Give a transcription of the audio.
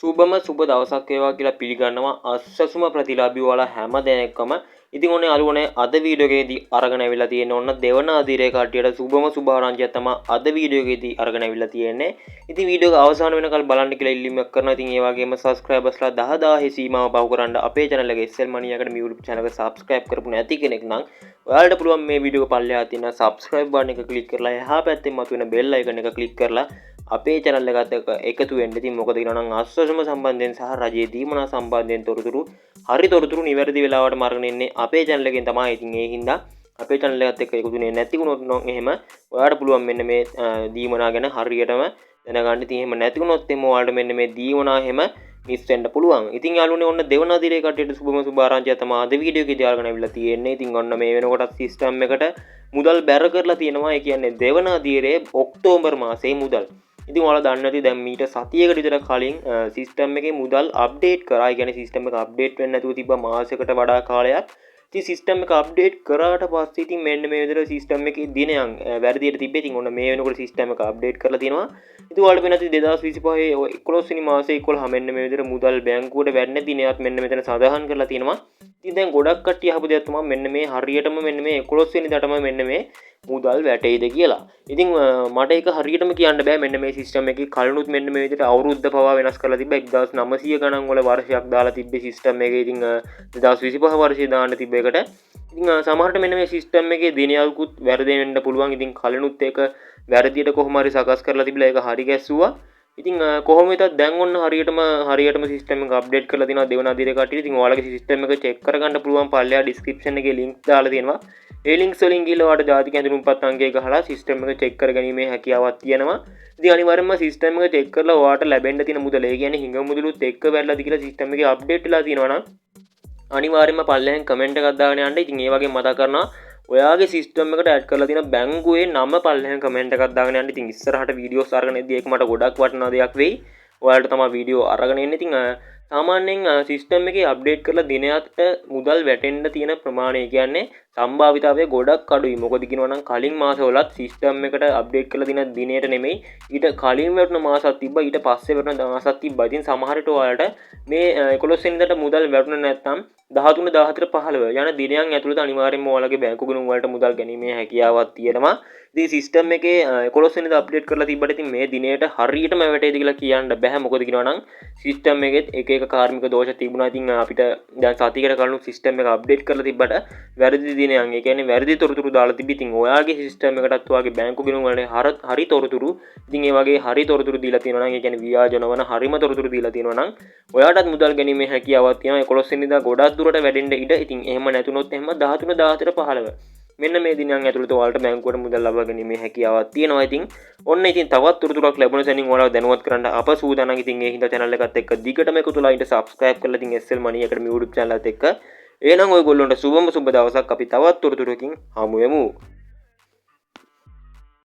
සුබම සුබ දවසක් වේවා කියලා පිළිගන්නවා අස්සසුම ප්‍රතිලාභී ඔයාලා හැම දෙනෙක්ම. ඉතින් ඔන්නේ අලුවනේ අද වීඩියෝ එකේදී අරගෙන අවිලා තියෙන ඔන්න දෙවන අදිරේ කට්ටියට සුබම සුබ ආරංචියක් තමයි අද වීඩියෝ එකේදී අරගෙන අවිලා තියෙන්නේ. ඉතින් වීඩියෝ එක අවසාන වෙනකල් බලන්න කියලා ඉල්ලීමක් කරනවා. ඉතින් ඒ වගේම සබ්ස්ක්‍රයිබර්ස්ලා 10000 සීමාව පව කරන්න අපේ channel එක SL Money Academy YouTube channel එක subscribe කරපු නැති කෙනෙක් නම් ඔයාලට පුළුවන් මේ වීඩියෝ එක පල්ලෙහා තියෙන subscribe button එක click කරලා එහා පැත්තේ මතුවෙන bell icon එක click කරලා අපේ channel එකත් එක්ක එකතු වෙන්න. ඉතින් මොකද කියනවා නම් අස්වැසුම සම්බන්ධයෙන් සහ රජයේ දීමනා සම්බන්ධයෙන් තොරතුරු හරි තොරතුරු නිවැරදි වෙලාවට මාර්ගන ඉන්නේ අපේ channel එකෙන් තමයි. ඉතින් ඒ හින්දා අපේ channel එකත් එක්ක එකතු වෙන්නේ නැති වුණොත් නම් එහෙම ඔයාලට පුළුවන් මෙන්න මේ දීමනා ගැන හරියටම දැනගන්න. ඉතින් එහෙම නැති වුණොත් එimhe ඔයාලට මෙන්න මේ දීමනා එහෙම මිස් වෙන්න පුළුවන්. ඉතින් යාළුවනේ ඔන්න දෙවන අදිරේ කට්ටියට සුබම සුබ ආරංචිය තමයි අද වීඩියෝ එකේදී අරගෙන අවිල්ලා තියෙන්නේ. ඉතින් ඔන්න මේ වෙනකොට සිස්ටම් එකට මුදල් බැර කරලා තියෙනවා. ඒ කියන්නේ දෙවන අදිරේ ඔක්තෝබර් මාසයේ මුදල්. ඉතින් ඔයාලා දන්නේ නැති දැන් මීට සතියකට විතර කලින් සිස්ටම් එකේ මුදල් අප්ඩේට් කරා. ඒ කියන්නේ සිස්ටම් එක අප්ඩේට් වෙන්නේ නැතුව තිබ්බ මාසයකට වඩා කාලයක්. ඉතින් සිස්ටම් එක අප්ඩේට් කරාට පස්සේ ඉතින් මෙන්න මේ විදිහට සිස්ටම් එකේ දිනයන් වැරදියට තිබ්බේ. ඉතින් ඔන්න මේ වෙනකොට සිස්ටම් එක අප්ඩේට් කරලා තියෙනවා. ඉතින් ඔයාලට වෙන නැති 2025 11 වෙනි මාසයේ 11 මෙන්න මේ විදිහට මුදල් බැංකුවට වැටෙන දිනයත් මෙන්න මෙතන සඳහන් කරලා තියෙනවා. ඉතින් දැන් ගොඩක් කට්ටිය අහපු දෙයක් තමයි මෙන්න මේ හරියටම මෙන්න මේ 11 වෙනිදාටම මෙන්න මේ මුදල් වැටෙයිද කියලා. ඉතින් මට ඒක හරියටම කියන්න බෑ. මෙන්න මේ සිස්ටම් එකේ කලිනුත් මෙන්න මේ විදිහට අවුරුද්ද පවා වෙනස් කරලා තිබ්බා. 1900 ගණන් වල වර්ෂයක් දාලා තිබ්බේ සිස්ටම් එකේ. ඉතින් 2025 වර්ෂයේ දාන්න තිබ්බ එකට ඉතින් සමහරට මෙන්න මේ සිස්ටම් එකේ දිනයල්කුත් වැරදි වෙන්න පුළුවන්. ඉතින් කලිනුත් ඒක වැරදියට කොහොම හරි සකස් කරලා තිබිලා ඒක හරි ගැස්සුවා. ඉතින් කොහොම වෙතත් දැන් ඔන්න හරියටම සිස්ටම් එක අප්ඩේට් කරලා තියෙනවා දෙවන අදිරේ කට්ටිය. ඉතින් ඔයාලගේ සිස්ටම් එක චෙක් කරගන්න පුළුවන් පල්ලෙහා ඩිස්ක්‍රිප්ෂන් එකේ ලින්ක් දාලා තියෙනවා. ඒ ලින්ක්ස් වලින් ගිහලා ඔයාලට ජාතික ඇඳුම්පත් අංකය ගහලා සිස්ටම් එක චෙක් කරගැනීමේ හැකියාවක් තියෙනවා. ඉතින් අනිවාර්යයෙන්ම සිස්ටම් එක චෙක් කරලා ඔයාලට ලැබෙන්න තියෙන මුදල ඒ කියන්නේ හිඟ මුදලුත් එක්ක වැරලාද කියලා සිස්ටම් එකේ අප්ඩේට් වෙලා තියෙනවා නම් අනිවාර්යයෙන්ම පල්ලෙහෙන් කමෙන්ට් එකක් දාගෙන යන්න. ඉතින් ඒ වගේ මතක් කරනවා ඔයාගේ සිස්ටම් එකට ඇඩ් කරලා තියෙන බැංකුවේ නම පල්ලෙහෙන් කමෙන්ට් එකක් දාගෙන යන්න. ඉතින් ඉස්සරහට වීඩියෝස් අරගෙන එද්දී ඒක මට ගොඩක් වටිනා දෙයක් වෙයි. ඔයාලට තමයි වීඩියෝ අරගෙන එන්නේ. ඉතින් සාමාන්‍යයෙන් සිස්ටම් එකේ අප්ඩේට් කරලා දිනයට මුදල් වැටෙන්න තියෙන ප්‍රමාණය කියන්නේ සම්භාවිතාවය ගොඩක් අඩුයි. මොකද කියනවා නම් කලින් මාසවලත් සිස්ටම් එකට අප්ඩේට් කරලා දින දිනයට නෙමෙයි ඊට කලින් වැටුණ මාසක් තිබ්බා. ඊට පස්සේ වැටුණ මාසක් තිබ්බා. ඉතින් සමහර විට ඔයාලට මේ 11 වෙනිදාට මුදල් වැටුණ නැත්නම් 13 14 15 යන දිනයන් ඇතුළත අනිවාර්යයෙන්ම ඔයාලගේ බැංකු ගණන් වලට මුදල් ගැනීමේ හැකියාවක් තියෙනවා. ඉතින් සිස්ටම් එකේ 11 වෙනිදා අප්ඩේට් කරලා තිබ්බට ඉතින් මේ දිනේට හරියටම වැටේද කියලා කියන්න බෑ. මොකද කියනවා නම් සිස්ටම් එකෙත් එක එක කාර්මික දෝෂ තිබුණා. ඉතින් අපිට දැන් සතියකට කලින් සිස්ටම් එක අප්ඩේට් කරලා තිබ්බට වැරදි දිනයන් ඒ කියන්නේ වැරදි තොරතුරු දාලා තිබ්බ. ඉතින් ඔයාගේ සිස්ටම් එකටත් ඔයාගේ බැංකු ගණන් වලට හරි තොරතුරු ඉතින් ඒ වගේ හරි තොරතුරු දීලා තියෙනවා නම් ඒ කියන්නේ ව්‍යාජ නොවන හරිම තොරතුරු දීලා තියෙනවා නම් ඔයාටත් මුදල් ගැනීමේ හැකියාවක් තියෙනවා. 11 වෙනිදා ගොඩක් දුරට වැඩෙන්න ඉඩ. ඉතින් එහෙම නැතුනොත් එහෙම 13 14 15 මෙන්න මේ දිනයන් ඇතුළත ඔයාලට බැංකුවට මුදල් ලබා ගැනීමේ හැකියාවක් තියෙනවා. ඉතින් ඔන්න ඉතින් තවත් තොරතුරක් ලැබුණ සැනින් ඔයාලව දැනුවත් කරන්න අප සූදානම්. ඉතින් ඒ හින්දා channel එකත් එක්ක දිගටම එකතු වෙලා ඉන්න subscribe කරලා ඉතින් SL Money Academy YouTube channel එකත් එක්ක එහෙනම් ඔයගොල්ලන්ට සුබම සුබ දවසක්. අපි තවත් තොරතුරකින් හමු වෙමු.